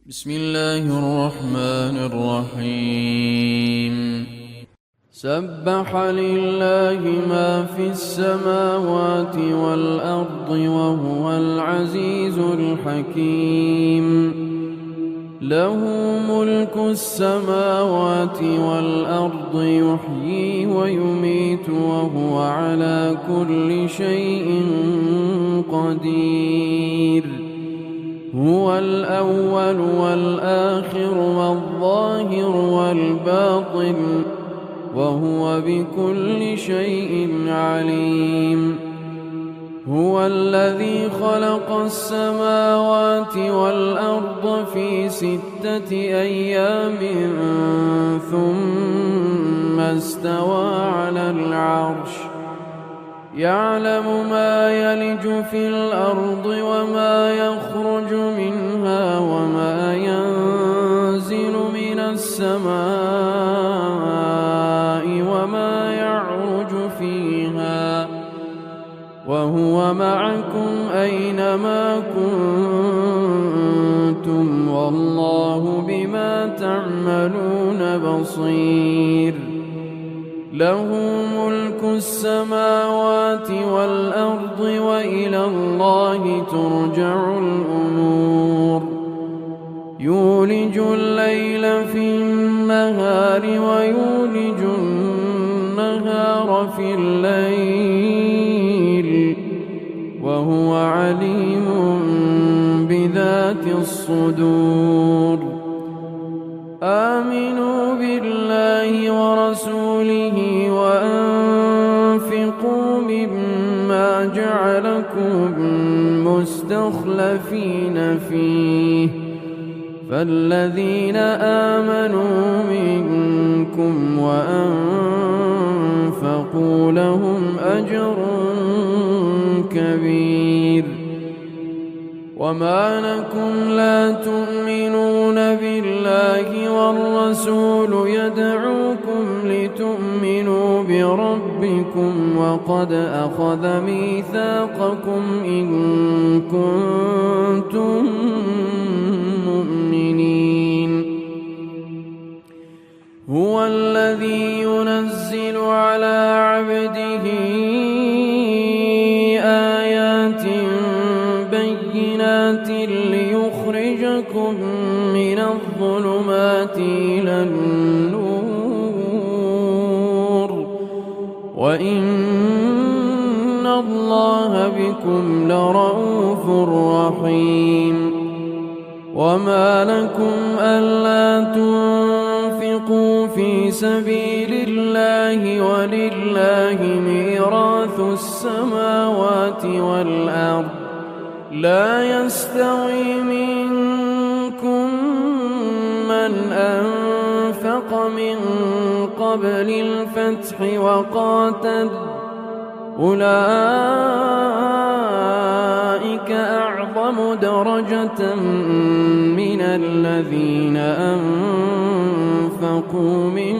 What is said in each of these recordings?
بسم الله الرحمن الرحيم سبح لله ما في السماوات والأرض وهو العزيز الحكيم له ملك السماوات والأرض يحيي ويميت وهو على كل شيء قدير هو الأول والآخر والظاهر والباطن وهو بكل شيء عليم هو الذي خلق السماوات والأرض في 6 أيام ثم استوى على العرش يعلم ما يلج في الأرض وما يخرج منها وما ينزل من السماء وما يعرج فيها وهو معكم أينما كنتم والله بما تعملون بصير له ملك السماوات والأرض وإلى الله ترجع الأمور يولج الليل في النهار ويولج النهار في الليل وهو عليم بذات الصدور آمنوا بالله ورسوله وأنفقوا مما جعلكم مستخلفين فيه فالذين آمنوا منكم وأنفقوا لهم أجر كبير وما لكم لا تؤمنون بالله والرسول يدعوكم لتؤمنوا بربكم وقد أخذ ميثاقكم إن كنتم مؤمنين هو الذي ينزل على عبده آيات بينات ليخرجكم من الظلمات إلى النور وإن الله بكم لرءوف رحيم وما لكم ألا تنفقوا في سبيل الله ولله ميراث السماوات والأرض لا يستوي منكم من أنفق من قبل الفتح وقاتل أولئك أعظم درجة من الذين أنفقوا من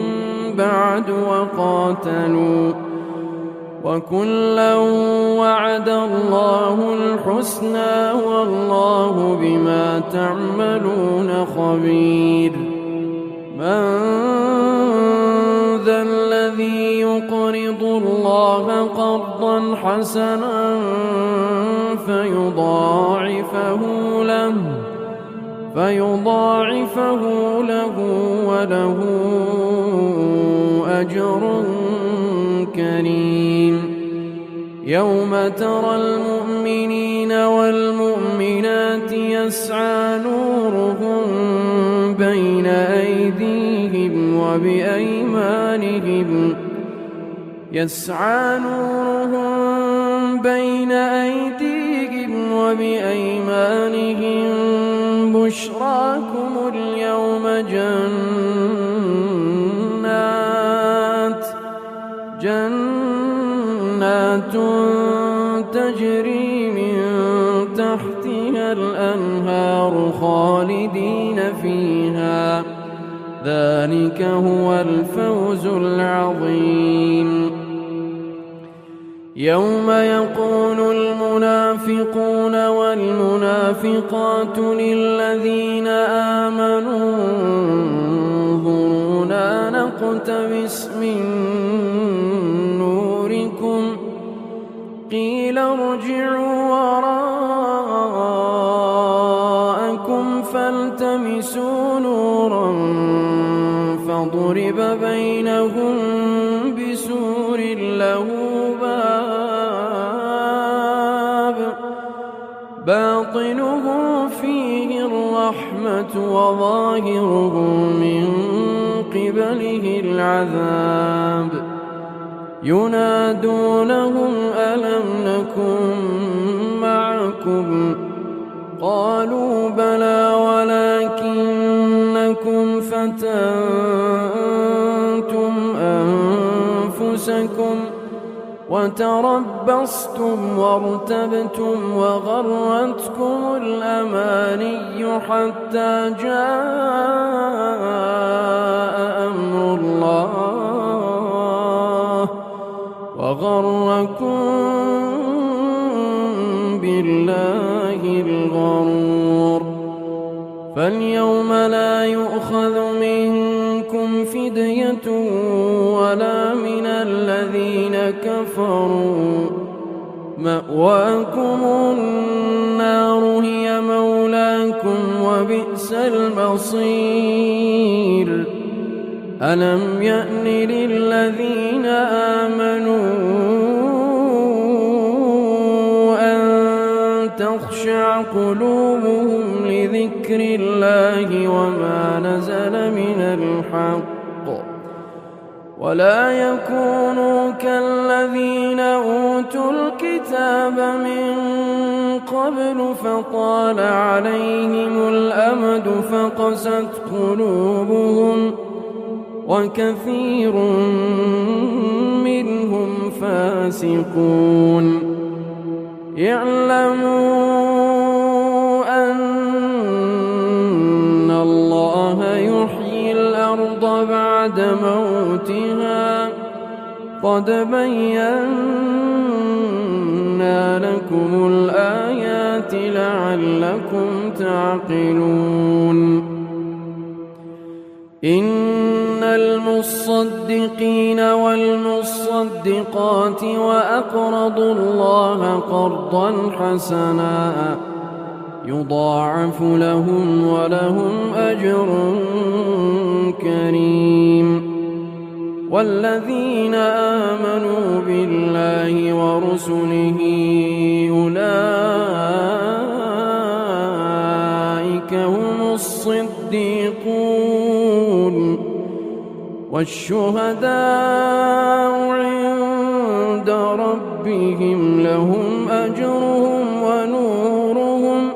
بعد وقاتلوا وكلا وعد الله الحسنى والله بما تعملون خبير من ذا الذي يقرض الله قرضا حسنا فيضاعفه له وله أجر كريم يوم ترى المؤمنين والمؤمنات يسعى نورهم بين أيديهم وبأيمانهم بشراكم اليوم جنات تجري من تحتها الأنهار خالدين فيها ذلك هو الفوز العظيم يوم يقول المنافقون والمنافقات للذين وراءكم فالتمسوا نورا فضرب بينهم بسور له باب باطنه فيه الرحمة وظاهره من قبله العذاب ينادونهم ألم نكن معكم قالوا بلى ولكنكم فتنتم أنفسكم وتربصتم وارتبتم وغرتكم الأماني حتى جاء أمر الله وغركم بالله الغرور فاليوم لا يؤخذ منكم فدية ولا من الذين كفروا مأواكم النار هي مولاكم وبئس المصير ألم يأن للذين آمنوا أن تخشع قلوبهم لذكر الله وما نزل من الحق ولا يكونوا كالذين أوتوا الكتاب من قبل فطال عليهم الأمد فقست قلوبهم وكثير منهم فاسقون اعلموا أن الله يحيي الأرض بعد موتها قد بينا لكم الآيات لعلكم تعقلون إن المصدقين والمصدقات وأقرضوا الله قرضا حسنا يضاعف لهم ولهم أجر كريم والذين آمنوا بالله ورسله أولئك هم الصديقون والشهداء عند ربهم لهم أجرهم ونورهم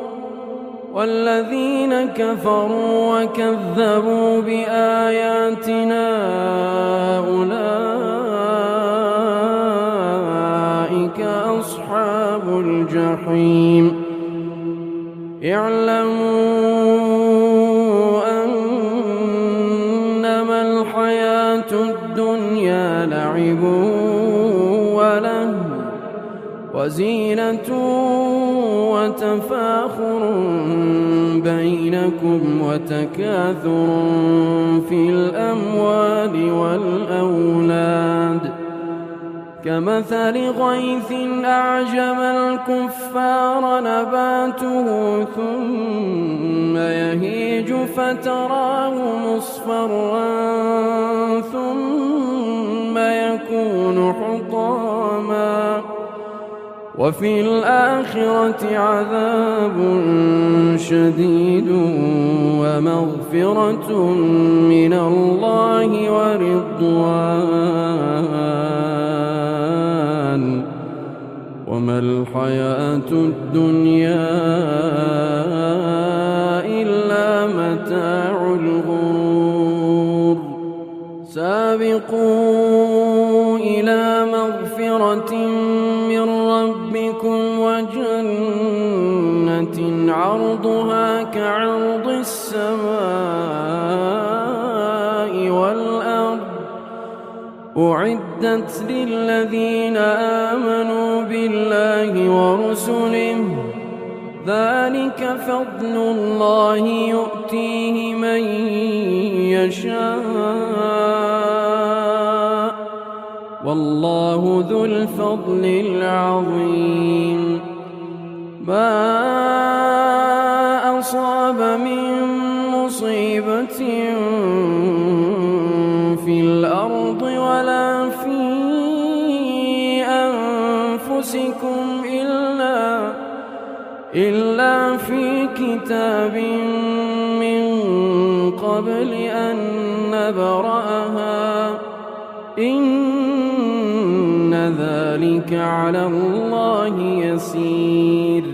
والذين كفروا وكذبوا بآياتنا أولئك أصحاب الجحيم اعلموا أنما الحياة الدنيا لعب ولهو وزينة وتفاخر بينكم وتكاثر في الأموال والأولاد كمثل غيث أعجب الكفار نباته ثم يهيج فتراه مصفرا ثم يكون حطاما وفي الآخرة عذاب شديد ومغفرة من الله ورضوان وما الحياة الدنيا إلا متاع الغرور سابقوا إلى مغفرة من ربكم وجنة عرضها كعرض السماء والأرض أعدت للذين آمنوا بالله ورسله ذلك فضل الله يؤتيه من يشاء والله ذو الفضل العظيم ما أصاب من مصيبة في الأرض ولا في أنفسكم إلا في كتاب من قبل أن نبرأها إن ذلك على الله يسير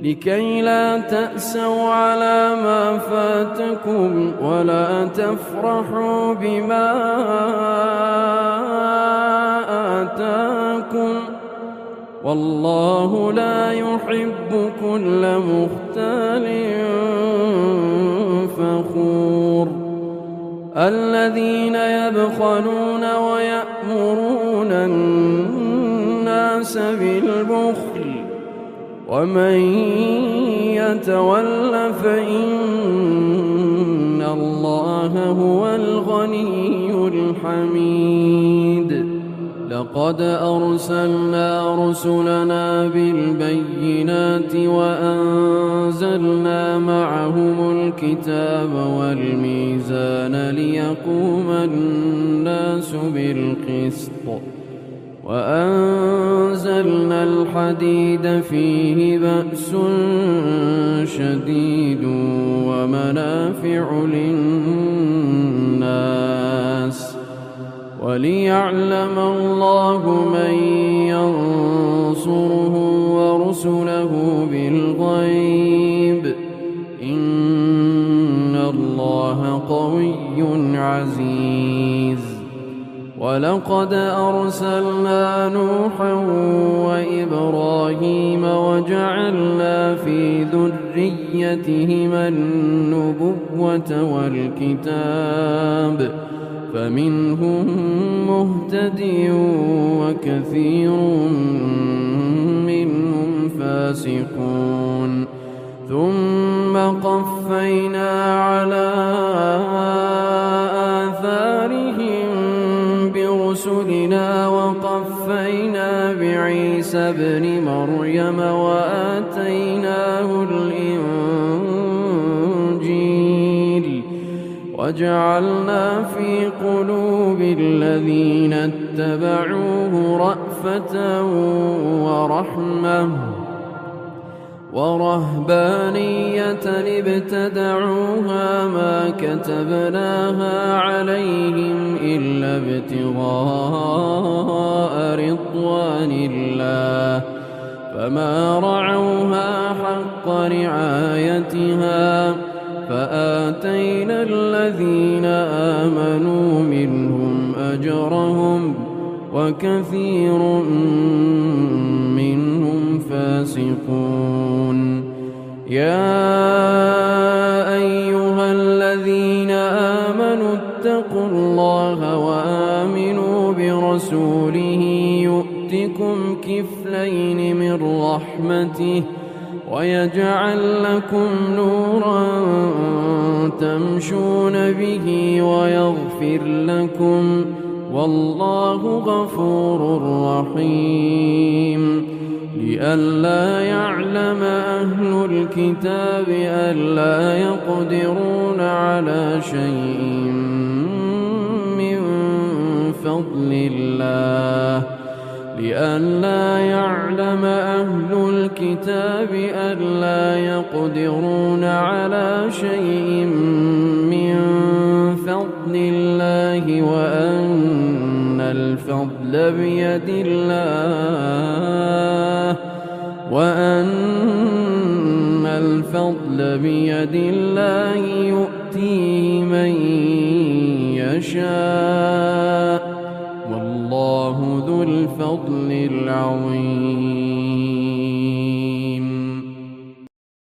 لكي لا تأسوا على ما فاتكم ولا تفرحوا بما آتاكم والله لا يحب كل مختال فخور الذين يبخلون ويأمرون الناس بالبخل ومن يتول فإن الله هو الغني الحميد لقد أرسلنا رسلنا بالبينات وأنزلنا معهم الكتاب والميزان ليقوم الناس بالقسط وأنزلنا الحديد فيه بأس شديد ومنافع للناس وليعلم الله من ينصره ورسله بالغيب إن الله قوي عزيز ولقد أرسلنا نوحا وإبراهيم وجعلنا في ذريتهما النبوة والكتاب فمنهم مهتدي وكثير منهم فاسقون ثم قفينا على آثارهم برسلنا وقفينا بعيسى ابن مريم وآتيناه الإنجيل وجعلنا في قلوب الذين اتبعوه رأفة ورحمة ورهبانية ابتدعوها ما كتبناها عليهم إلا ابتغاء رضوان الله فما رعوها حق رعايتها فآتينا الذين آمنوا منهم أجرهم وكثير منهم فاسقون يا أيها الذين آمنوا اتقوا الله وآمنوا برسوله يؤتكم كفلين من رحمته ويجعل لكم نورا تمشون به ويغفر لكم والله غفور رحيم لئلا يعلم أهل الكتاب ألا يقدرون على شيء من فضل الله لئلا يعلم أهل الكتاب ألا يقدرون على شيء من فضل الله وأن الفضل بيد الله يؤتيه من يشاء والله ذو الفضل العظيم